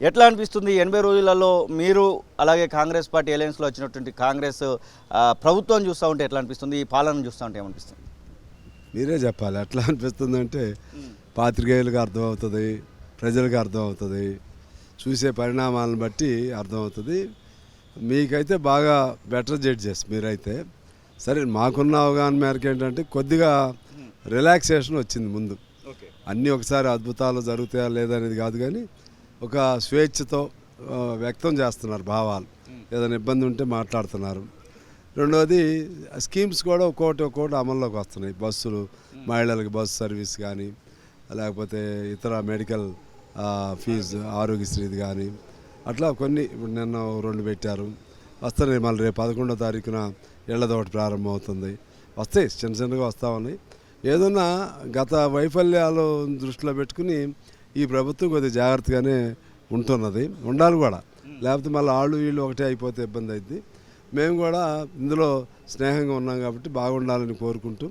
ఎట్లా అనిపిస్తుంది 80 రోజులలో మీరు అలాగే కాంగ్రెస్ పార్టీ అలయన్స్లో వచ్చినటువంటి కాంగ్రెస్ ప్రభుత్వం చూస్తూ ఉంటే ఎట్లా అనిపిస్తుంది, ఈ పాలన చూస్తూ ఉంటే ఏమనిపిస్తుంది? మీరే చెప్పాలి. ఎట్లా అనిపిస్తుంది అంటే పాత్రికేయులకు అర్థమవుతుంది, ప్రజలకు అర్థమవుతుంది, చూసే పరిణామాలను బట్టి అర్థమవుతుంది. మీకైతే బాగా బెటర్ జడ్జెస్ మీరైతే. సరే, మాకున్న అవగాహన మేరకు ఏంటంటే కొద్దిగా రిలాక్సేషన్ వచ్చింది. ముందు అన్నీ ఒకసారి అద్భుతాలు జరుగుతాయా లేదా అనేది కాదు, కానీ ఒక స్వేచ్ఛతో వ్యక్తం చేస్తున్నారు భావాలు. ఏదైనా ఇబ్బంది ఉంటే మాట్లాడుతున్నారు. రెండవది స్కీమ్స్ కూడా ఒక్కోటి అమల్లోకి వస్తున్నాయి. బస్సులు, మహిళలకు బస్సు సర్వీస్ కానీ, లేకపోతే ఇతర మెడికల్ ఫీజు ఆరోగ్యశ్రీది కానీ, అట్లా కొన్ని ఇప్పుడు నిన్న 2 పెట్టారు. వస్తున్నాయి. మళ్ళీ రేపు 11వ తారీఖున ఇళ్లది ఒకటి ప్రారంభమవుతుంది. వస్తాయి, చిన్నగా వస్తూ ఉన్నాయి. ఏదన్నా గత వైఫల్యాలు దృష్టిలో పెట్టుకుని ఈ ప్రభుత్వం కొద్దిగా జాగ్రత్తగానే ఉంటున్నది, ఉండాలి కూడా. లేకపోతే మళ్ళీ వీళ్ళు ఒకటే అయిపోతే ఇబ్బంది అయింది. మేము కూడా ఇందులో స్నేహంగా ఉన్నాం కాబట్టి బాగుండాలని కోరుకుంటూ,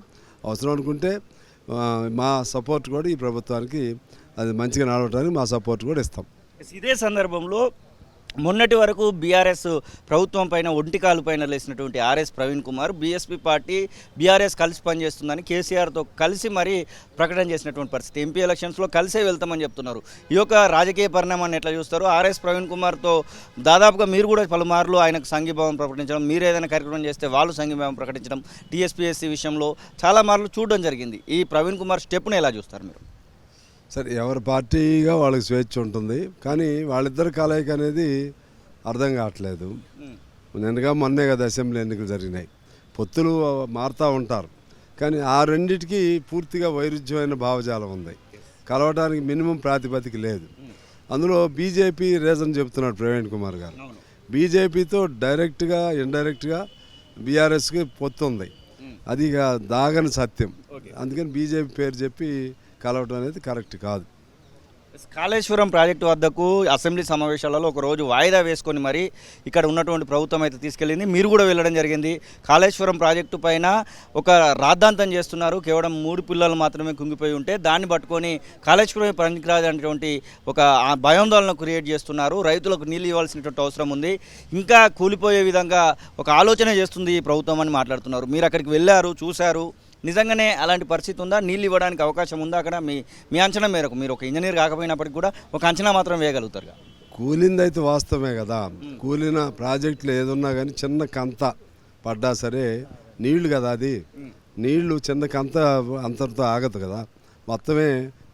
అవసరం అనుకుంటే మా సపోర్ట్ కూడా ఈ ప్రభుత్వానికి అది మంచిగా నడవడానికి మా సపోర్ట్ కూడా ఇస్తాం. ఇదే సందర్భంలో మొన్నటి వరకు బీఆర్ఎస్ ప్రభుత్వం పైన ఒంటికాలు పైన లేసినటువంటి RS Praveen Kumar BSP party BRS కలిసి పనిచేస్తుందని కేసీఆర్తో కలిసి మరీ ప్రకటన చేసినటువంటి పరిస్థితి. ఎంపీ ఎలక్షన్స్లో కలిసే వెళ్తామని చెప్తున్నారు. ఈ యొక్క రాజకీయ పరిణామాన్ని ఎట్లా చూస్తారు? ఆర్ఎస్ ప్రవీణ్ కుమార్తో దాదాపుగా మీరు కూడా పలుమార్లు ఆయనకు సంఘీభావం ప్రకటించడం, మీరు ఏదైనా కార్యక్రమం చేస్తే వాళ్ళు సంఘీభావం ప్రకటించడం, టీఎస్పీఎస్సీ విషయంలో చాలా మార్లు చూడడం జరిగింది. ఈ ప్రవీణ్ కుమార్ స్టెప్ను ఎలా చూస్తారు మీరు? సరే, ఎవరి పార్టీగా వాళ్ళకి స్వేచ్ఛ ఉంటుంది, కానీ వాళ్ళిద్దరు కలయిక అనేది అర్థం కావట్లేదు. మొన్నే కదా అసెంబ్లీ ఎన్నికలు జరిగినాయి. పొత్తులు మారుతూ ఉంటారు, కానీ ఆ రెండింటికి పూర్తిగా వైరుధ్యమైన భావజాలం ఉంది. కలవడానికి మినిమం ప్రాతిపదిక లేదు. అందులో బీజేపీ రీజన్ చెప్తున్నాడు ప్రవీణ్ కుమార్ గారు. బీజేపీతో డైరెక్ట్గా ఇండైరెక్ట్గా బీఆర్ఎస్కి పొత్తు ఉంది, అది ఇక దాగని సత్యం. అందుకని బీజేపీ పేరు చెప్పి కలవటం అనేది కరెక్ట్ కాదు. కాళేశ్వరం ప్రాజెక్టు వద్దకు అసెంబ్లీ సమావేశాలలో ఒకరోజు వాయిదా వేసుకొని మరి ఇక్కడ ఉన్నటువంటి ప్రభుత్వం అయితే తీసుకెళ్ళింది. మీరు కూడా వెళ్ళడం జరిగింది. కాళేశ్వరం ప్రాజెక్టు పైన ఒక రాద్ధాంతం చేస్తున్నారు. కేవలం 3 పిల్లలు మాత్రమే కుంగిపోయి ఉంటే దాన్ని పట్టుకొని కాళేశ్వరం పనికిరాదు అనేటువంటి ఒక భయాందోళన క్రియేట్ చేస్తున్నారు. రైతులకు నీళ్ళు ఇవ్వాల్సినటువంటి అవసరం ఉంది, ఇంకా కూలిపోయే విధంగా ఒక ఆలోచన చేస్తుంది ఈ ప్రభుత్వం అని మాట్లాడుతున్నారు. మీరు అక్కడికి వెళ్ళారు, చూశారు. నిజంగానే అలాంటి పరిస్థితి ఉందా? నీళ్ళు ఇవ్వడానికి అవకాశం ఉందా అక్కడ? మీ అంచనా మేరకు, మీరు ఒక ఇంజనీర్ కాకపోయినప్పటికీ కూడా ఒక అంచనా మాత్రం వేయగలుగుతారు. కూలింది అయితే వాస్తవమే కదా. కూలిన ప్రాజెక్టులు ఏదున్నా కానీ చిన్న కంత పడ్డా సరే నీళ్లు కదా, అది నీళ్లు చిన్న కంత అంతటితో ఆగదు కదా, మొత్తమే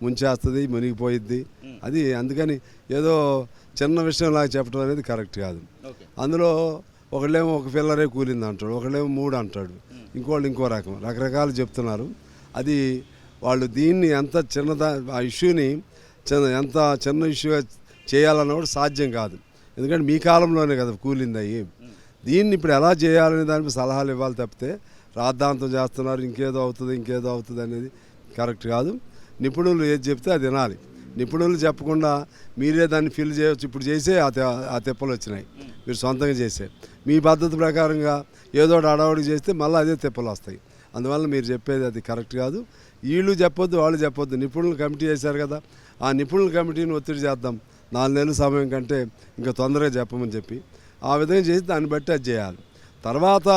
ముంచేస్తుంది, మునిగిపోయిద్ది. అది అందుకని ఏదో చిన్న విషయంలాగా చెప్పడం అనేది కరెక్ట్ కాదు. అందులో ఒకళ్ళేమో ఒక పిల్లరే కూలింది అంటాడు, ఒకళ్ళేమో 3 అంటాడు, ఇంకోళ్ళు ఇంకో రకరకాలు చెప్తున్నారు. అది వాళ్ళు దీన్ని ఎంత ఆ ఇష్యూని ఎంత చిన్న ఇష్యూగా చేయాలన్న కూడా సాధ్యం కాదు. ఎందుకంటే మీ కాలంలోనే కదా కూలింది అయ్యి. దీన్ని ఇప్పుడు ఎలా చేయాలనే దానికి సలహాలు ఇవ్వాలి తప్పితే రాద్ధాంతం చేస్తున్నారు, ఇంకేదో అవుతుంది అనేది కరెక్ట్ కాదు. నిపుణులు ఏది చెప్తే అది వినాలి. నిపుణులు చెప్పకుండా మీరే దాన్ని ఫిల్ చేయవచ్చు. ఇప్పుడు చేసే ఆ తెప్పలు వచ్చినాయి, మీరు సొంతంగా చేసే మీ పద్ధతి ప్రకారంగా ఏదో అడవాడికి చేస్తే మళ్ళీ అదే తెప్పలు వస్తాయి. అందువల్ల మీరు చెప్పేది అది కరెక్ట్ కాదు. వీళ్ళు చెప్పొద్దు, వాళ్ళు చెప్పొద్దు. నిపుణులు కమిటీ చేశారు కదా, ఆ నిపుణుల కమిటీని ఒత్తిడి చేద్దాం. 4 నెలల సమయం కంటే ఇంకా తొందరగా చెప్పమని చెప్పి ఆ విధంగా చేసి దాన్ని బట్టి అది చేయాలి. తర్వాత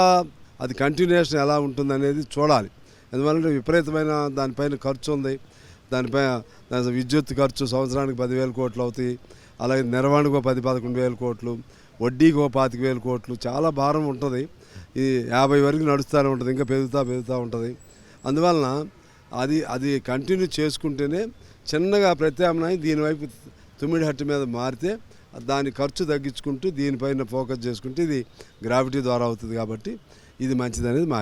అది కంటిన్యూషన్ ఎలా ఉంటుంది అనేది చూడాలి. ఎందువల్ల విపరీతమైన దానిపైన ఖర్చు ఉంది. దానిపైన విద్యుత్ ఖర్చు సంవత్సరానికి 10,000 కోట్లు అవుతాయి. అలాగే నిర్వహణకు 10-11,000 కోట్లు, వడ్డీకి 25,000 కోట్లు, చాలా భారం ఉంటుంది. ఈ 50 వరకు నడుస్తూనే ఉంటుంది, ఇంకా పెరుగుతూ ఉంటుంది. అందువలన అది కంటిన్యూ చేసుకుంటేనే చిన్నగా ప్రత్యామ్నాయం దీనివైపు తుమ్మిడిహట్టు మీద మారితే దాని ఖర్చు తగ్గించుకుంటూ దీనిపైన ఫోకస్ చేసుకుంటే ఇది గ్రావిటీ ద్వారా అవుతుంది. కాబట్టి ఇది మంచిదనేది మా